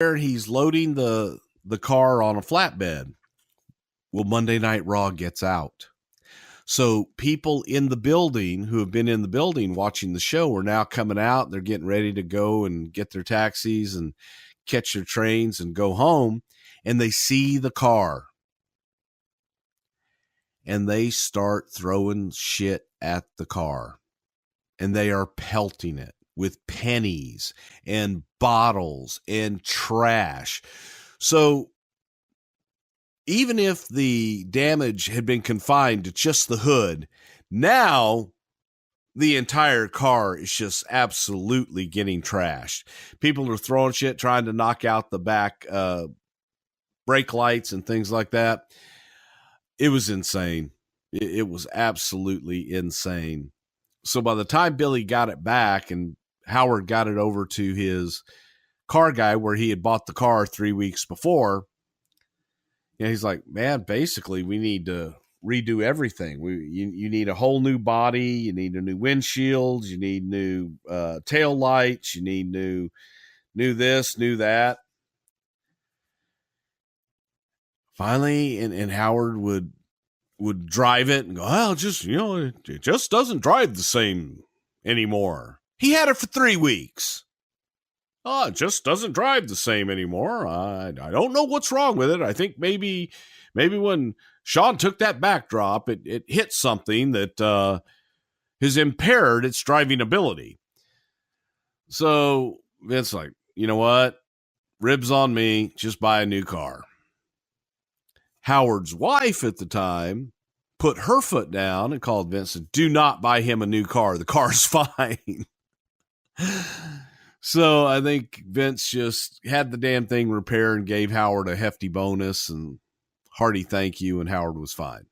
he's loading the car on a flatbed. Well, Monday Night Raw gets out. So people in the building who have been in the building watching the show are now coming out. They're getting ready to go and get their taxis and catch their trains and go home. And they see the car. And they start throwing shit at the car. And they are pelting it with pennies and bottles and trash. So even if the damage had been confined to just the hood, now the entire car is just absolutely getting trashed. People are throwing shit, trying to knock out the back brake lights and things like that. It was insane. It was absolutely insane. So by the time Billy got it back and Howard got it over to his car guy where he had bought the car 3 weeks before, he's like, man, basically we need to redo everything. You need a whole new body. You need a new windshield. You need new tail lights. You need new this, new that. Finally, and Howard would drive it and go, well, just, it just doesn't drive the same anymore. He had it for 3 weeks. Oh, it just doesn't drive the same anymore. I don't know what's wrong with it. I think maybe when Shawn took that backdrop, it hit something that has impaired its driving ability. So Vince's like, you know what? Ribs on me. Just buy a new car. Howard's wife at the time put her foot down and called Vince and do not buy him a new car. The car's fine. So I think Vince just had the damn thing repaired and gave Howard a hefty bonus and hearty thank you, and Howard was fine.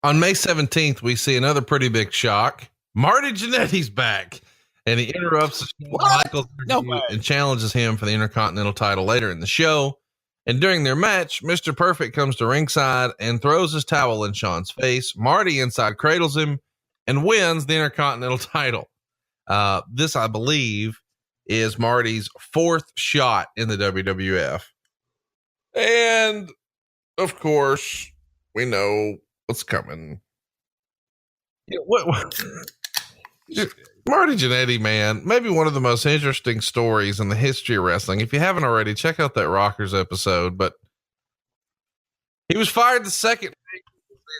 On May 17th, we see another pretty big shock. Marty Jannetty's back, and he interrupts Shawn Michaels and challenges him for the Intercontinental title later in the show. And during their match, Mr. Perfect comes to ringside and throws his towel in Shawn's face. Marty inside cradles him and wins the Intercontinental title. This, I believe, is Marty's 4th shot in the WWF. And, of course, we know what's coming. Marty Jannetty, man, maybe one of the most interesting stories in the history of wrestling. If you haven't already, check out that Rockers episode. But he was fired the second.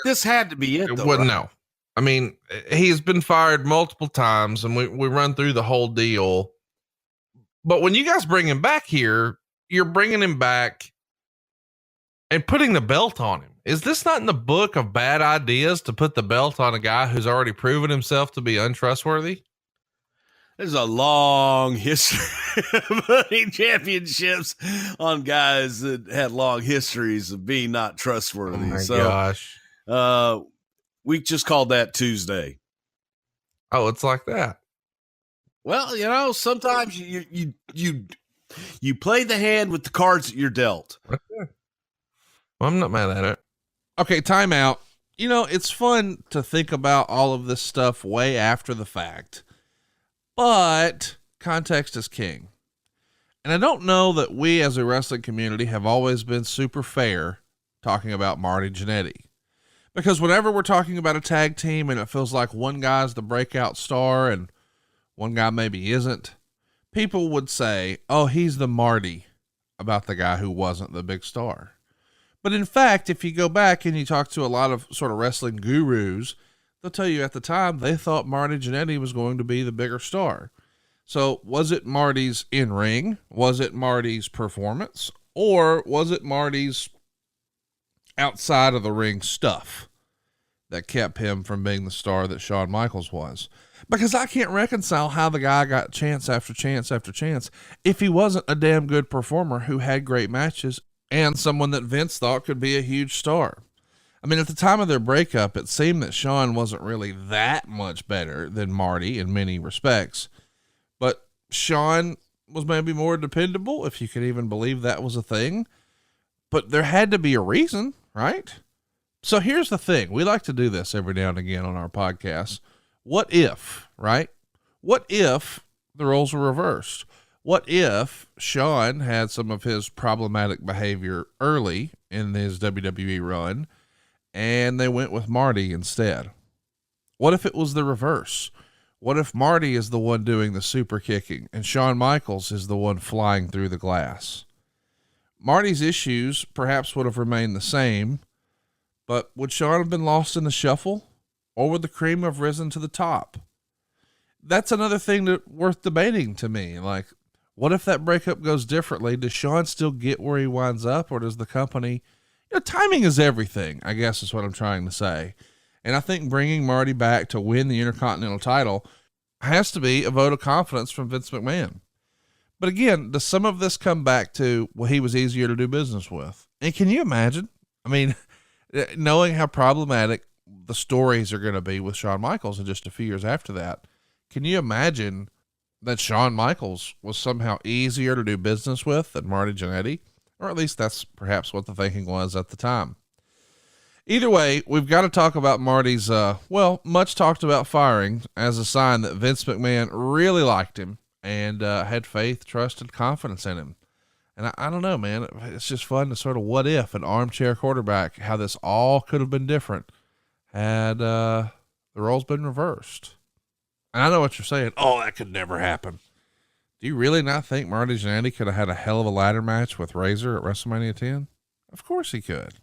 This had to be it, though, well, right? No. I mean, he has been fired multiple times, and we run through the whole deal. But when you guys bring him back here, you're bringing him back and putting the belt on him. Is this not in the book of bad ideas to put the belt on a guy who's already proven himself to be untrustworthy? There's a long history of putting championships on guys that had long histories of being not trustworthy. Oh my gosh. We just called that Tuesday. Oh, it's like that. Well, sometimes you play the hand with the cards that you're dealt. Okay. Well, I'm not mad at it. Okay, time out. It's fun to think about all of this stuff way after the fact, but context is king. And I don't know that we as a wrestling community have always been super fair talking about Marty Jannetty. Because whenever we're talking about a tag team and it feels like one guy's the breakout star and one guy maybe isn't, people would say, oh, he's the Marty about the guy who wasn't the big star. But in fact, if you go back and you talk to a lot of sort of wrestling gurus, they'll tell you at the time they thought Marty Jannetty was going to be the bigger star. So was it Marty's in-ring? Was it Marty's performance? Or was it Marty's outside of the ring stuff that kept him from being the star that Shawn Michaels was? Because I can't reconcile how the guy got chance after chance after chance if he wasn't a damn good performer who had great matches and someone that Vince thought could be a huge star. I mean, at the time of their breakup, it seemed that Shawn wasn't really that much better than Marty in many respects, but Shawn was maybe more dependable, if you could even believe that was a thing. But there had to be a reason, right? So here's the thing. We like to do this every now and again on our podcast. What if, right? What if the roles were reversed? What if Shawn had some of his problematic behavior early in his WWE run and they went with Marty instead? What if it was the reverse? What if Marty is the one doing the super kicking and Shawn Michaels is the one flying through the glass? Marty's issues perhaps would have remained the same, but would Shawn have been lost in the shuffle, or would the cream have risen to the top? That's another thing that worth debating to me. Like, what if that breakup goes differently? Does Shawn still get where he winds up, or does the company, timing is everything, I guess is what I'm trying to say. And I think bringing Marty back to win the Intercontinental title has to be a vote of confidence from Vince McMahon. But again, does some of this come back to, well, he was easier to do business with? And can you imagine? I mean, knowing how problematic the stories are going to be with Shawn Michaels in just a few years after that, can you imagine that Shawn Michaels was somehow easier to do business with than Marty Jannetty? Or at least that's perhaps what the thinking was at the time. Either way, we've got to talk about Marty's, much talked about firing as a sign that Vince McMahon really liked him and had faith, trust, and confidence in him. And I don't know, man, it's just fun to sort of what if an armchair quarterback, how this all could have been different had the roles been reversed. And I know what you're saying. Oh, that could never happen. Do you really not think Marty Jannetty could have had a hell of a ladder match with Razor at WrestleMania 10? Of course he could.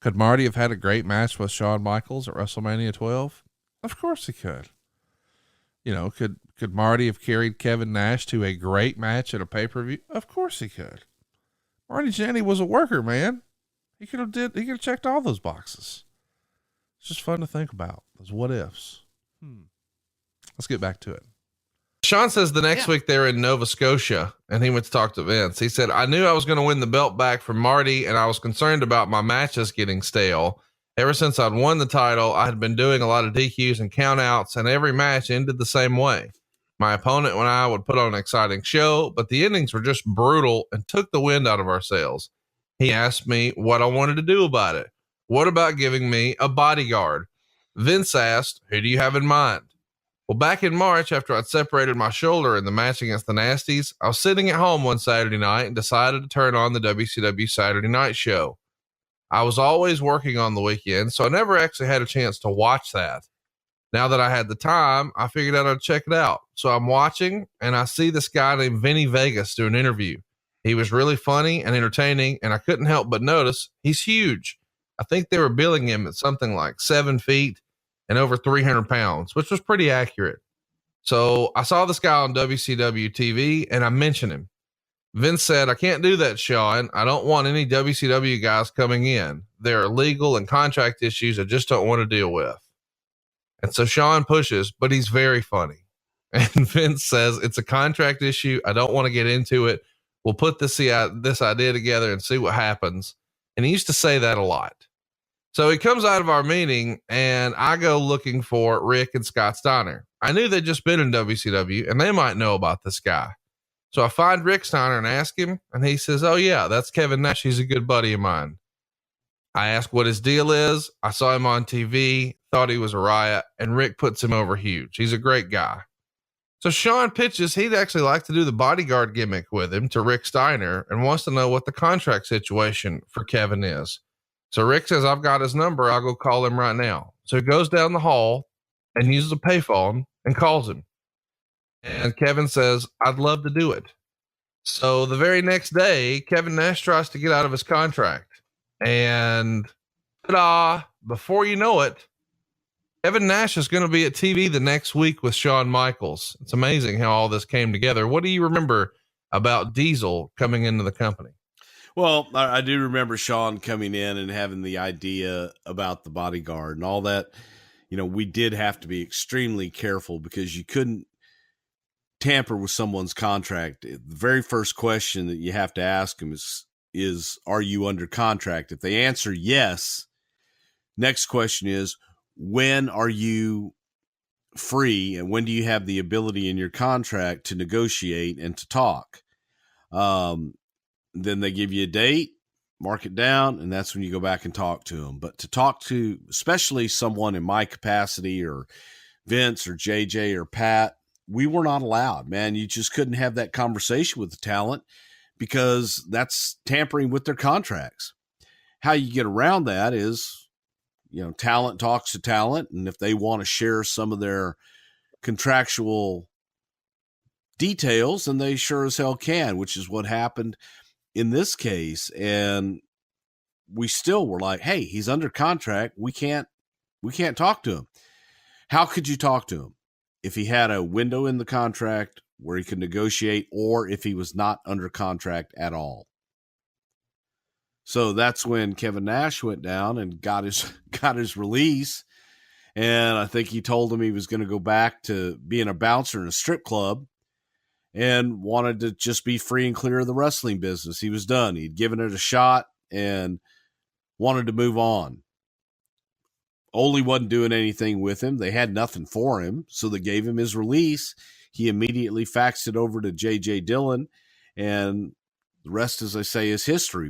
Could Marty have had a great match with Shawn Michaels at WrestleMania 12? Of course he could. Could Marty have carried Kevin Nash to a great match at a pay-per-view? Of course he could. Marty Jannetty was a worker, man. He could have checked all those boxes. It's just fun to think about those what ifs. Let's get back to it. Shawn says the next week they were in Nova Scotia and he went to talk to Vince. He said, I knew I was going to win the belt back from Marty and I was concerned about my matches getting stale. Ever since I'd won the title, I had been doing a lot of DQs and countouts and every match ended the same way. My opponent and I would put on an exciting show, but the endings were just brutal and took the wind out of our sails. He asked me what I wanted to do about it. What about giving me a bodyguard? Vince asked, who do you have in mind? Well, back in March, after I'd separated my shoulder in the match against the Nasties, I was sitting at home one Saturday night and decided to turn on the WCW Saturday Night Show. I was always working on the weekend, so I never actually had a chance to watch that. Now that I had the time, I figured out I'd check it out. So I'm watching, and I see this guy named Vinny Vegas do an interview. He was really funny and entertaining, and I couldn't help but notice he's huge. I think they were billing him at something like 7 feet and over 300 pounds, which was pretty accurate. So I saw this guy on WCW TV and I mentioned him. Vince said, I can't do that, Shawn. I don't want any WCW guys coming in. There are legal and contract issues I just don't want to deal with. And so Shawn pushes, but he's very funny. And Vince says, it's a contract issue. I don't want to get into it. We'll put this idea together and see what happens. And he used to say that a lot. So he comes out of our meeting and I go looking for Rick and Scott Steiner. I knew they'd just been in WCW and they might know about this guy. So I find Rick Steiner and ask him, and he says, oh yeah, that's Kevin Nash. He's a good buddy of mine. I ask what his deal is. I saw him on TV, thought he was a riot, and Rick puts him over huge. He's a great guy. So Shawn pitches he'd actually like to do the bodyguard gimmick with him to Rick Steiner and wants to know what the contract situation for Kevin is. So Rick says, I've got his number. I'll go call him right now. So he goes down the hall and uses a payphone and calls him. And Kevin says, I'd love to do it. So the very next day, Kevin Nash tries to get out of his contract. And ta-da, before you know it, Kevin Nash is going to be at TV the next week with Shawn Michaels. It's amazing how all this came together. What do you remember about Diesel coming into the company? Well, I do remember Shawn coming in and having the idea about the bodyguard and all that. We did have to be extremely careful because you couldn't tamper with someone's contract. The very first question that you have to ask them is, are you under contract? If they answer yes, next question is, when are you free and when do you have the ability in your contract to negotiate and to talk? Then they give you a date, mark it down, and that's when you go back and talk to them. But to talk to, especially someone in my capacity or Vince or JJ or Pat, we were not allowed, man. You just couldn't have that conversation with the talent because that's tampering with their contracts. How you get around that is, talent talks to talent. And if they want to share some of their contractual details, then they sure as hell can, which is what happened in this case. And we still were like, hey, he's under contract. We can't talk to him. How could you talk to him? If he had a window in the contract where he could negotiate, or if he was not under contract at all. So that's when Kevin Nash went down and got his release. And I think he told him he was going to go back to being a bouncer in a strip club and wanted to just be free and clear of the wrestling business. He was done. He'd given it a shot and wanted to move on. Ole wasn't doing anything with him. They had nothing for him, so they gave him his release. He immediately faxed it over to J.J. Dillon, and the rest, as I say, is history.